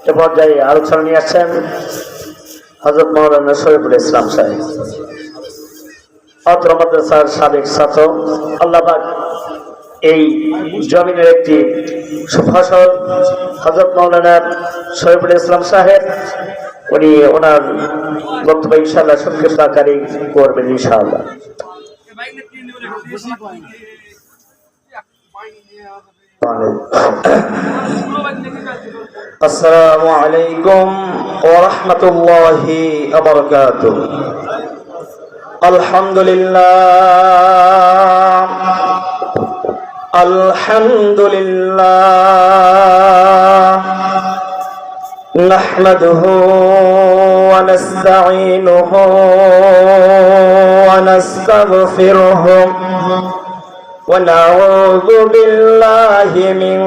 এ পর্যায়ে আলোচনা নিয়ে আসছেন হযরত মাওলানা শরীফুল ইসলাম সাহেব, অত্র মাদ্রাসার সাবেক ছাত্র। আল্লাহ পাক এই জমিনের একটি সুফসল হযরত মাওলানা শরীফুল ইসলাম সাহেব, উনি ওনার বক্তব্য ইনশাআল্লাহ সংক্ষিপ্তকারী করবেন ইনশাআল্লাহ। আসসালামু আলাইকুম ওয়া রাহমাতুল্লাহি ওয়া বারাকাতুহু। আলহামদুলিল্লাহ নাহমাদুহু ওয়া নাস্তাঈনুহু ওয়া নাস্তাগফিরুহু ونعوذ بالله من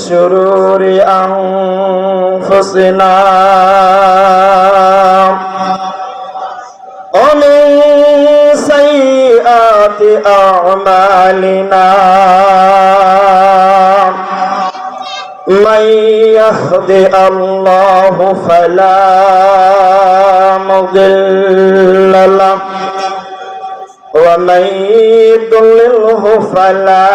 شرور أنفسنا ومن سيئات أعمالنا من يهد الله فلا مضل له ومن يضلله فلا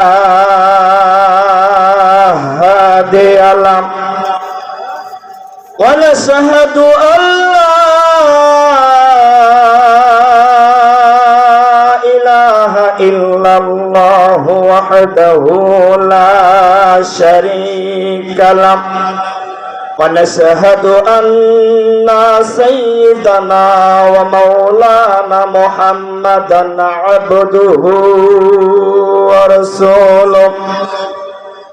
هادي له ونشهد أن لا إله إلا الله وحده لا شريك له ونشهد أن سيدنا ومولانا محمدا عبده ورسوله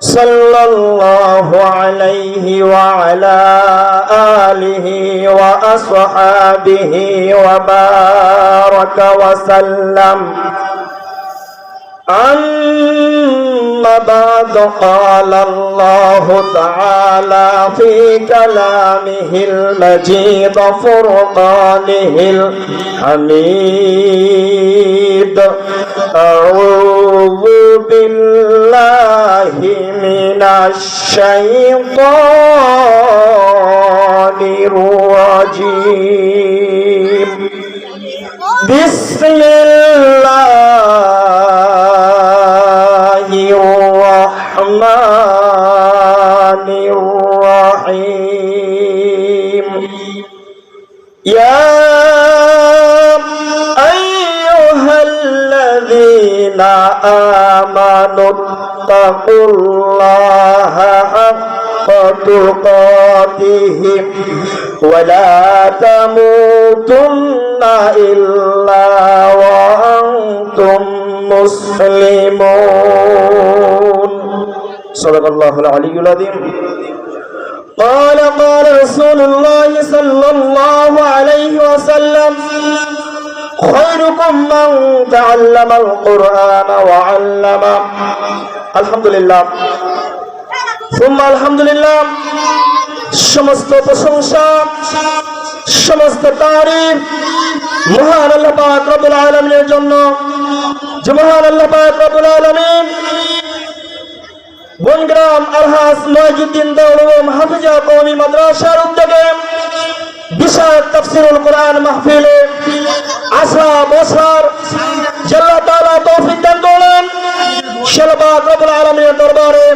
صلى الله عليه وعلى آله وأصحابه وبارك وسلم. أما بعد قال الله تعالى في كلامه المجيد فرقانه الحميد: أعوذ بالله من الشيطان الرجيم. بسم الله الرحمن الرحيم. يا أيها الذين آمنوا اتقوا الله حق تقاته ولا تموتن إلا وأنتم مسلمون. صدق الله العلي العظيم. قال رسول الله صلى الله عليه وسلم: خيركم من تعلم القرآن وعلمه. الحمد لله ثم الحمد لله। সমস্ত প্রশংসা, সমস্ত তারিফ মহান আল্লাহ পাক রব্বুল আলামিনের জন্য, যে মহান আল্লাহ পাক রব্বুল আলামিন বনগ্রাম আলহাজ মহিউদ্দিন দাওলুম হাফিজা কওমি মাদ্রাসার উদ্যোগে বিশাল তাফসীরুল কোরআন মাহফিলে আসা বছর আল্লাহ তাআলা তৌফিক দান করলেন। সে আল্লাহ পাক রব্বুল আলামিনের দরবারে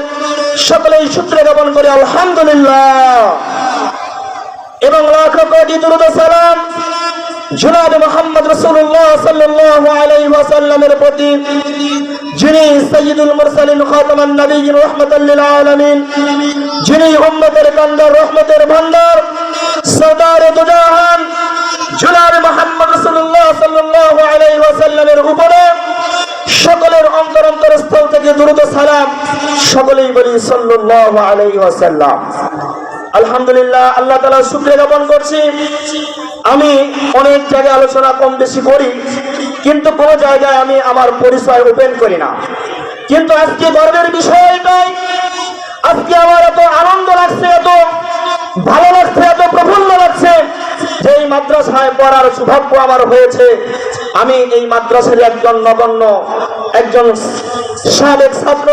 সকলেই সূত্র জ্ঞাপন করে আলহামদুলিল্লাহ, এবং লাখ কোটি দুরূদ ও সালাম জনাব মুহাম্মদ রাসূলুল্লাহ সাল্লাল্লাহু আলাইহি ওয়াসাল্লামের প্রতি, যিনি সাইয়্যিদুল মুরসালিন খাতামান নবিয়্যিন রাহমাতাল লিল আলামিন, যিনি উম্মতের কান্ডার রহমতের ভান্ডার সরদারে দুজাহান জনাব মুহাম্মদ রাসূলুল্লাহ সাল্লাল্লাহু আলাইহি ওয়াসাল্লামের উপরে সকলের অন্তরস্থল থেকে দুরূদ ও সালাম সকলেই বলি সাল্লাল্লাহু আলাইহি ওয়াসাল্লাম। আলহামদুলিল্লাহ, আল্লাহ তাআলার শুকরিয়া জ্ঞাপন করছি। আমি অনেক জায়গায় আলোচনা কম বেশি করি, কিন্তু কোন জায়গায় আমি আমার পরিচয় ওপেন করি না। কিন্তু আজকে গর্বের বিষয় এটাই, আজকে আমার এত আনন্দ লাগছে, এত ভালো লাগছে, এত প্রফুল্ল লাগছে যে এই মাদ্রাসায় পড়ার সৌভাগ্য আমার হয়েছে। আমি এই মাদ্রাসার একজন নগণ্য, একজন সাবেক ছাত্র,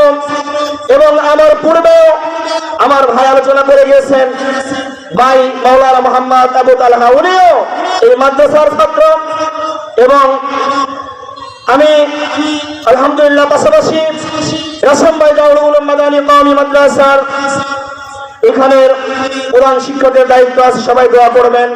এবং আমার পূর্বেও আমার ভাই আলোচনা করে গিয়েছেন ভাই মাওলানা মোহাম্মদ আবু তালহা উনিও এই মাদ্রাসার ছাত্র। এবং আমি আলহামদুলিল্লাহ পাশাপাশি রাসম ভাই দারুল উলুম মাদানী কওমি মাদ্রাসার এখানের প্রধান শিক্ষকের দায়িত্ব আছে, সবাই দোয়া করবেন।